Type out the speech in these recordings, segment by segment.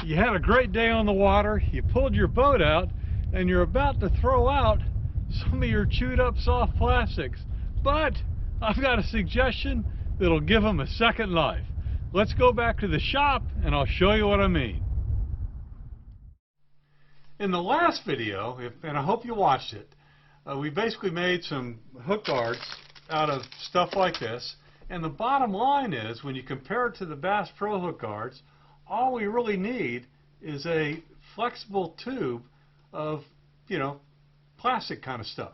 You had a great day on the water, you pulled your boat out, and you're about to throw out some of your chewed up soft plastics. But I've got a suggestion that'll give them a second life. Let's go back to the shop and I'll show you what I mean. In the last video, and I hope you watched it, we basically made some hook guards out of stuff like this. And the bottom line is, when you compare it to the Bass Pro hook guards, all we really need is a flexible tube of, plastic kind of stuff.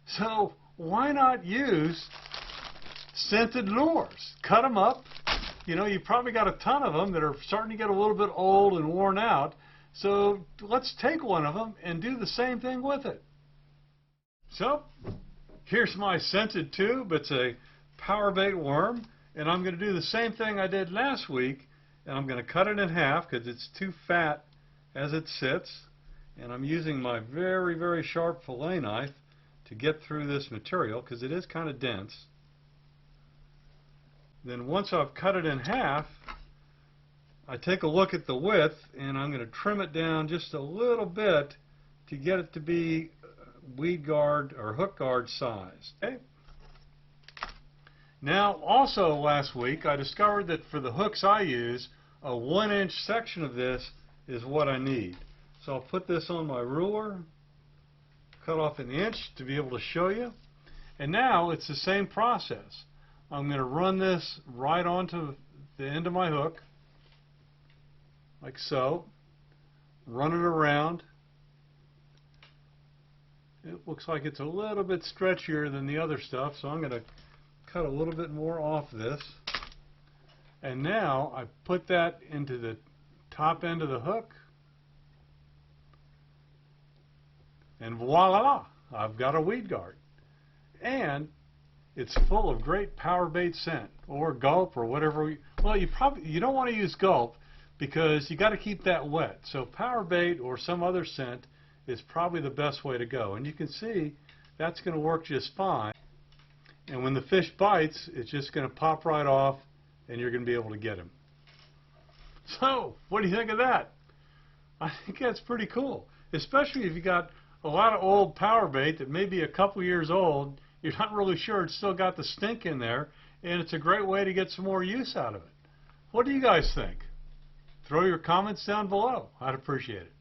So why not use scented lures? Cut them up. You probably got a ton of them that are starting to get a little bit old and worn out. So let's take one of them and do the same thing with it. So here's my scented tube. It's a power bait worm, and I'm going to do the same thing I did last week, and I'm going to cut it in half because it's too fat as it sits, and I'm using my very, very sharp fillet knife to get through this material because it is kind of dense. Then once I've cut it in half, I take a look at the width, and I'm going to trim it down just a little bit to get it to be weed guard or hook guard size. Okay? Now, also last week, I discovered that for the hooks I use, a 1-inch section of this is what I need. So I'll put this on my ruler, cut off an inch to be able to show you. And now it's the same process. I'm going to run this right onto the end of my hook, like so. Run it around. It looks like it's a little bit stretchier than the other stuff, so I'm going to cut a little bit more off this. And now I put that into the top end of the hook, and voila, I've got a weed guard. And it's full of great power bait scent, or gulp, or whatever. Well, you don't want to use gulp because you got to keep that wet. So power bait or some other scent is probably the best way to go. And you can see that's going to work just fine. And when the fish bites, it's just going to pop right off, and you're going to be able to get him. So, what do you think of that? I think that's pretty cool, especially if you got a lot of old power bait that may be a couple years old. You're not really sure it's still got the stink in there, and it's a great way to get some more use out of it. What do you guys think? Throw your comments down below. I'd appreciate it.